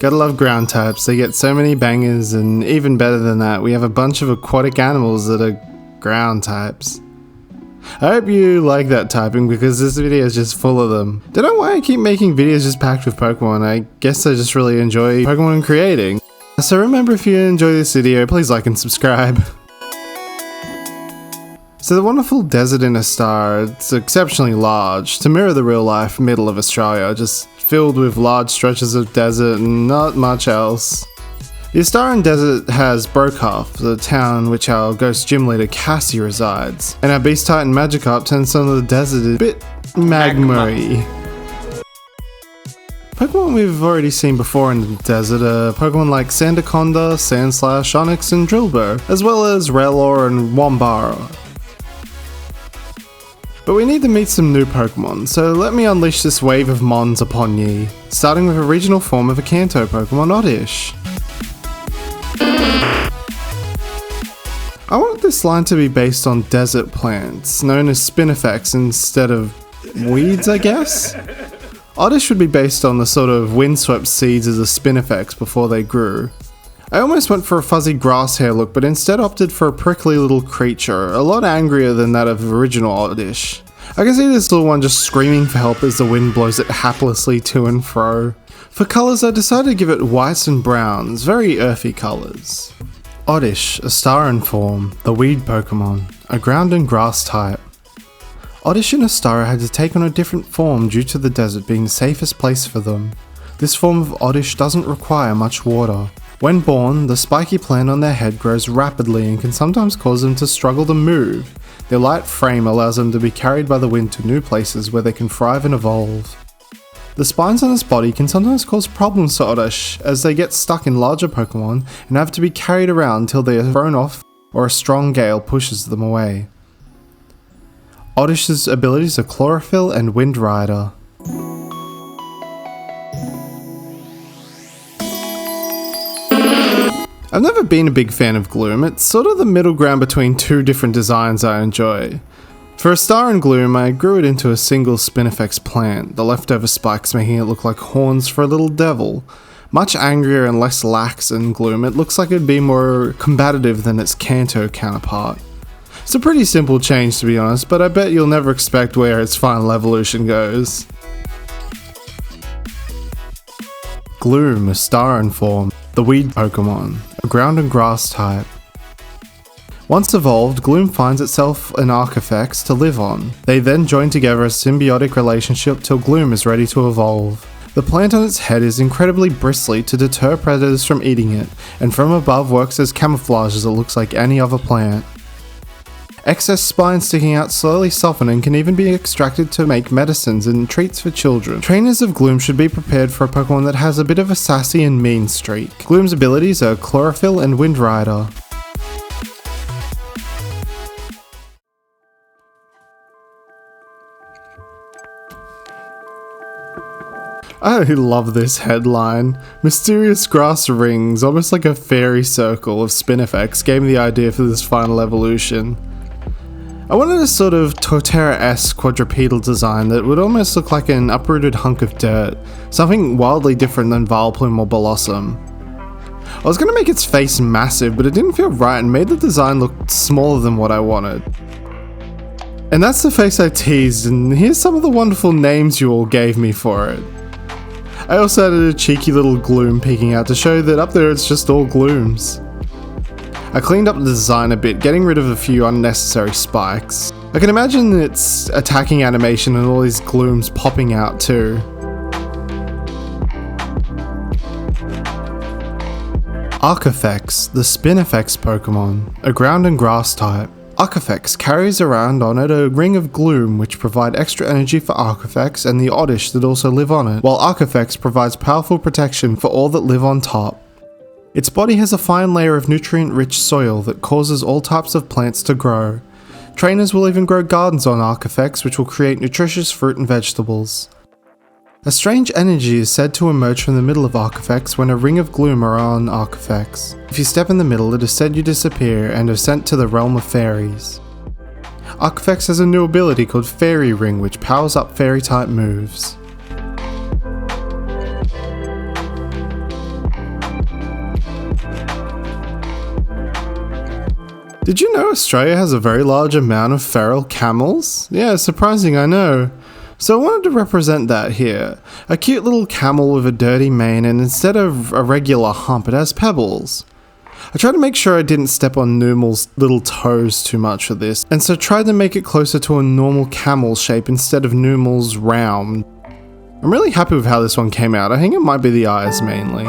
Gotta love ground types, they get so many bangers, and even better than that, we have a bunch of aquatic animals that are ground types. I hope you like that typing because this video is just full of them. Don't know why I keep making videos just packed with Pokemon. I guess I just really enjoy Pokemon creating. So remember, if you enjoy this video, please like and subscribe. So the wonderful desert in Ostara, it's exceptionally large, to mirror the real life middle of Australia, just filled with large stretches of desert and not much else. The Ostaran desert has Brokoff, the town which our ghost gym leader Cassie resides, and our beast titan Magikarp turns some of the desert a bit magma-y. Pokemon we've already seen before in the desert are Pokemon like Sandaconda, Sandslash, Onix and Drillbur, as well as Rellor and Wombara. But we need to meet some new Pokemon, so let me unleash this wave of Mons upon ye, starting with a regional form of a Kanto Pokemon, Oddish. I want this line to be based on desert plants, known as spinifex instead of weeds, I guess? Oddish would be based on the sort of windswept seeds of the spinifex before they grew. I almost went for a fuzzy grass hair look, but instead opted for a prickly little creature, a lot angrier than that of original Oddish. I can see this little one just screaming for help as the wind blows it haplessly to and fro. For colours, I decided to give it whites and browns, very earthy colours. Oddish, a Ostaran form, the weed Pokemon, a ground and grass type. Oddish and Ostara had to take on a different form due to the desert being the safest place for them. This form of Oddish doesn't require much water. When born, the spiky plant on their head grows rapidly and can sometimes cause them to struggle to move. Their light frame allows them to be carried by the wind to new places where they can thrive and evolve. The spines on its body can sometimes cause problems to Oddish as they get stuck in larger Pokemon and have to be carried around until they are thrown off or a strong gale pushes them away. Oddish's abilities are Chlorophyll and Wind Rider. I've never been a big fan of Gloom, it's sort of the middle ground between two different designs I enjoy. For Ostara Gloom, I grew it into a single spinifex plant, the leftover spikes making it look like horns for a little devil. Much angrier and less lax than Gloom, it looks like it'd be more combative than its Kanto counterpart. It's a pretty simple change to be honest, but I bet you'll never expect where its final evolution goes. Gloom, Ostaran form, the weed Pokemon, a ground and grass type. Once evolved, Gloom finds itself an Archifex to live on. They then join together a symbiotic relationship till Gloom is ready to evolve. The plant on its head is incredibly bristly to deter predators from eating it, and from above works as camouflage as it looks like any other plant. Excess spines sticking out slowly soften and can even be extracted to make medicines and treats for children. Trainers of Gloom should be prepared for a Pokemon that has a bit of a sassy and mean streak. Gloom's abilities are Chlorophyll and Wind Rider. I love this headline. Mysterious grass rings, almost like a fairy circle of spinifex, gave me the idea for this final evolution. I wanted a sort of Torterra-esque quadrupedal design that would almost look like an uprooted hunk of dirt, something wildly different than Vileplume or Blossom. I was going to make its face massive, but it didn't feel right and made the design look smaller than what I wanted. And that's the face I teased, and here's some of the wonderful names you all gave me for it. I also added a cheeky little Gloom peeking out to show that up there it's just all Glooms. I cleaned up the design a bit, getting rid of a few unnecessary spikes. I can imagine its attacking animation and all these Glooms popping out too. Archifex, the spinifex Pokemon, a ground and grass type. Archifex carries around on it a ring of Gloom which provide extra energy for Archifex and the Oddish that also live on it, while Archifex provides powerful protection for all that live on top. Its body has a fine layer of nutrient-rich soil that causes all types of plants to grow. Trainers will even grow gardens on Archifex which will create nutritious fruit and vegetables. A strange energy is said to emerge from the middle of Archifex when a ring of Gloom are on Archifex. If you step in the middle, it is said you disappear and are sent to the realm of fairies. Archifex has a new ability called Fairy Ring which powers up fairy type moves. Did you know Australia has a very large amount of feral camels? Yeah, surprising, I know. So I wanted to represent that here. A cute little camel with a dirty mane, and instead of a regular hump, it has pebbles. I tried to make sure I didn't step on Numal's little toes too much for this, and so tried to make it closer to a normal camel shape instead of Numal's round. I'm really happy with how this one came out. I think it might be the eyes mainly.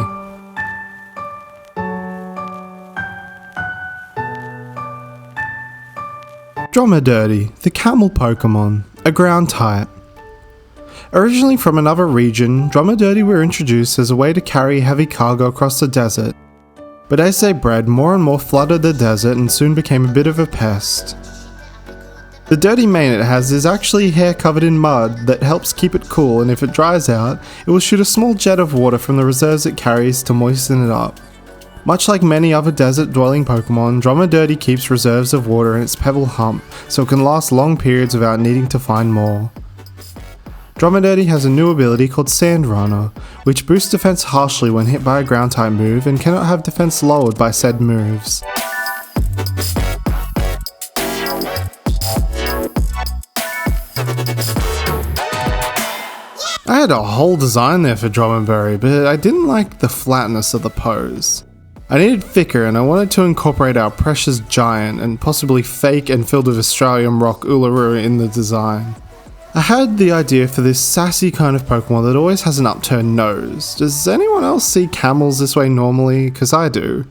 Dromadirty, the camel Pokemon, a ground type. Originally from another region, Dromadirty were introduced as a way to carry heavy cargo across the desert, but as they bred, more and more flooded the desert and soon became a bit of a pest. The dirty mane it has is actually hair covered in mud that helps keep it cool, and if it dries out, it will shoot a small jet of water from the reserves it carries to moisten it up. Much like many other desert-dwelling Pokemon, Dromadirty keeps reserves of water in its pebble hump, so it can last long periods without needing to find more. Dromadirty has a new ability called Sand Runner, which boosts defense harshly when hit by a ground type move and cannot have defense lowered by said moves. I had a whole design there for Dromadirty, but I didn't like the flatness of the pose. I needed thicker, and I wanted to incorporate our precious giant and possibly fake and filled with Australian rock Uluru in the design. I had the idea for this sassy kind of Pokemon that always has an upturned nose. Does anyone else see camels this way normally? Because I do.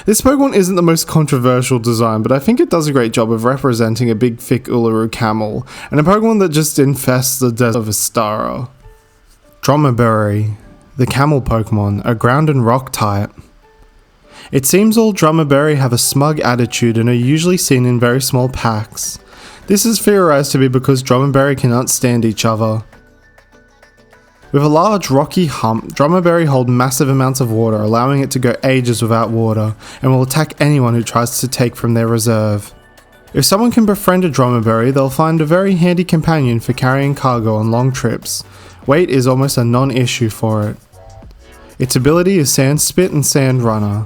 This Pokemon isn't the most controversial design, but I think it does a great job of representing a big thick Uluru camel, and a Pokemon that just infests the desert of Ostara. Dromadirty, the camel Pokemon, a ground and rock type. It seems all Dromadirty have a smug attitude and are usually seen in very small packs. This is theorized to be because Dromadirty cannot stand each other. With a large rocky hump, Dromadirty hold massive amounts of water, allowing it to go ages without water, and will attack anyone who tries to take from their reserve. If someone can befriend a Dromadirty, they'll find a very handy companion for carrying cargo on long trips. Weight is almost a non-issue for it. Its ability is Sand Spit and Sand Runner.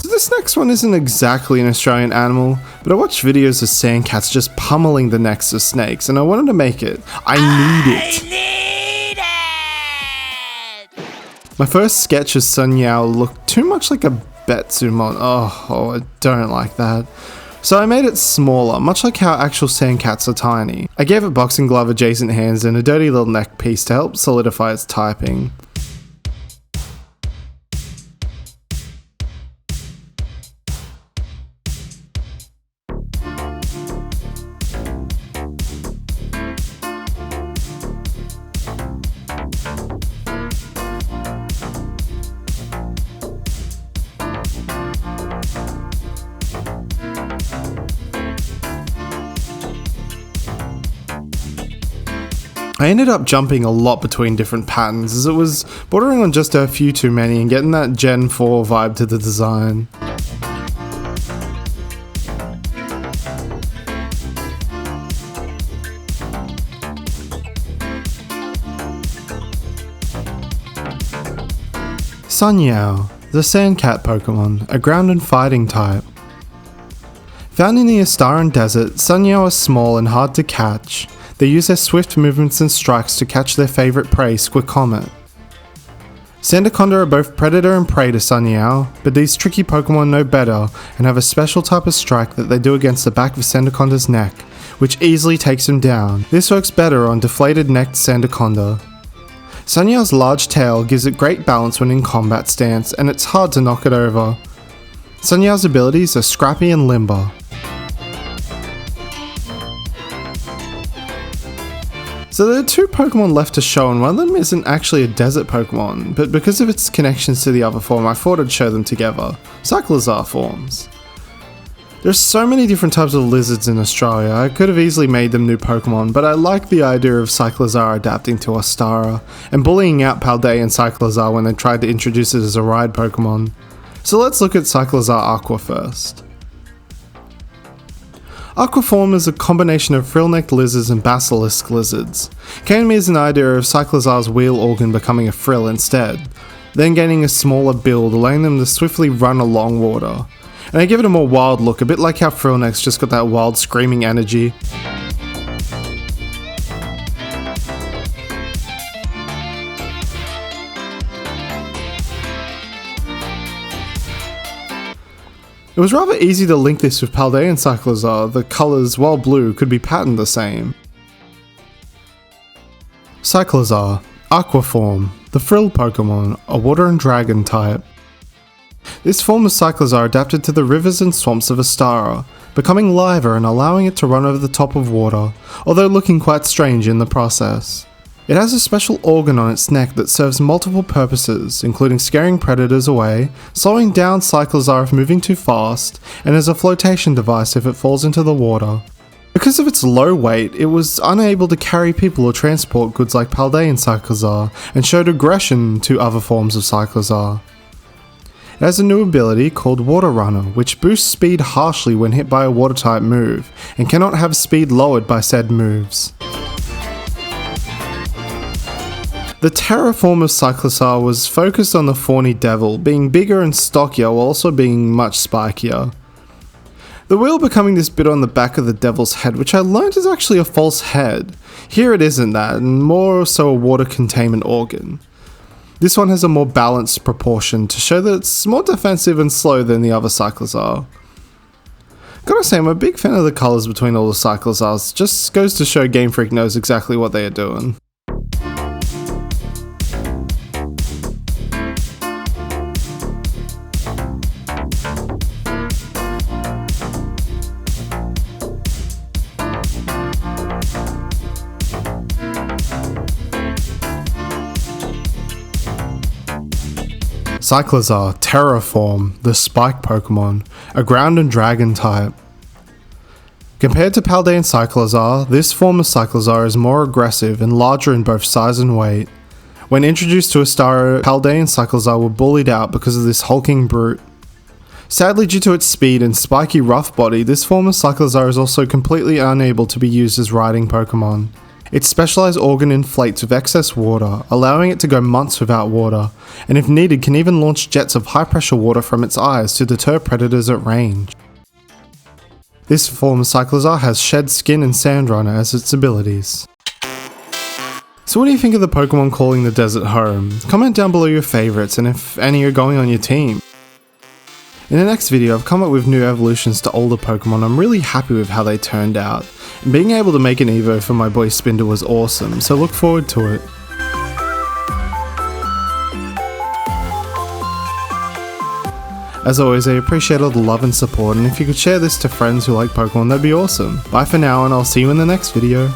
This next one isn't exactly an Australian animal, but I watched videos of sandcats just pummeling the necks of snakes, and I wanted to make it. I need it! My first sketch of Sun Yao looked too much like a Betsumon. Oh, I don't like that. So I made it smaller, much like how actual sandcats are tiny. I gave it boxing glove adjacent hands and a dirty little neck piece to help solidify its typing. I ended up jumping a lot between different patterns as it was bordering on just a few too many and getting that Gen 4 vibe to the design. Sun Yao, the Sandcat Pokemon, a ground and fighting type. Found in the Ostara Desert, Sun Yao are small and hard to catch. They use their swift movements and strikes to catch their favourite prey, Squircomet. Sandaconda are both predator and prey to Sun Yao, but these tricky Pokemon know better and have a special type of strike that they do against the back of Sandaconda's neck, which easily takes him down. This works better on deflated-necked Sandaconda. Sun Yao's large tail gives it great balance when in combat stance, and it's hard to knock it over. Sun Yao's abilities are scrappy and limber. So there are two Pokemon left to show, and one of them isn't actually a desert Pokemon, but because of its connections to the other form, I thought I'd show them together. Cyclizar forms. There's so many different types of lizards in Australia, I could have easily made them new Pokemon, but I like the idea of Cyclizar adapting to Ostara, and bullying out Paldea and Cyclizar when they tried to introduce it as a ride Pokemon. So let's look at Cyclizar Aqua first. Aqua form is a combination of frill-necked lizards and basilisk lizards. Came to me as an idea of Cyclizar's wheel organ becoming a frill instead, then gaining a smaller build, allowing them to swiftly run along water. And they give it a more wild look, a bit like how frillnecks just got that wild screaming energy. It was rather easy to link this with Paldean Cyclizar. The colours, while blue, could be patterned the same. Cyclizar, Aqua form, the frill Pokemon, a water and dragon type. This form of Cyclizar adapted to the rivers and swamps of Ostara, becoming liver and allowing it to run over the top of water, although looking quite strange in the process. It has a special organ on its neck that serves multiple purposes, including scaring predators away, slowing down Cyclizar if moving too fast, and as a flotation device if it falls into the water. Because of its low weight, it was unable to carry people or transport goods like Paldean Cyclizar, and showed aggression to other forms of Cyclizar. It has a new ability called Water Runner, which boosts speed harshly when hit by a water type move, and cannot have speed lowered by said moves. The Terra form of Cyclizar was focused on the Fawny Devil, being bigger and stockier while also being much spikier. The wheel becoming this bit on the back of the devil's head, which I learnt is actually a false head. Here it isn't that, and more so a water containment organ. This one has a more balanced proportion to show that it's more defensive and slow than the other Cyclizar. Gotta say, I'm a big fan of the colours between all the Cyclizars, just goes to show Game Freak knows exactly what they are doing. Cyclizar, Terra form, the Spike Pokemon, a ground and dragon type. Compared to Paldean Cyclizar, this form of Cyclizar is more aggressive and larger in both size and weight. When introduced to Ostara, Paldean Cyclizar were bullied out because of this hulking brute. Sadly, due to its speed and spiky rough body, this form of Cyclizar is also completely unable to be used as riding Pokemon. Its specialized organ inflates with excess water, allowing it to go months without water, and if needed can even launch jets of high pressure water from its eyes to deter predators at range. This form of Cyclizar has Shed Skin and Sand Runner as its abilities. So what do you think of the Pokemon calling the desert home? Comment down below your favourites and if any are going on your team. In the next video I've come up with new evolutions to older Pokemon. I'm really happy with how they turned out, and being able to make an Evo for my boy Spindle was awesome, so look forward to it. As always, I appreciate all the love and support, and if you could share this to friends who like Pokemon, that'd be awesome. Bye for now, and I'll see you in the next video.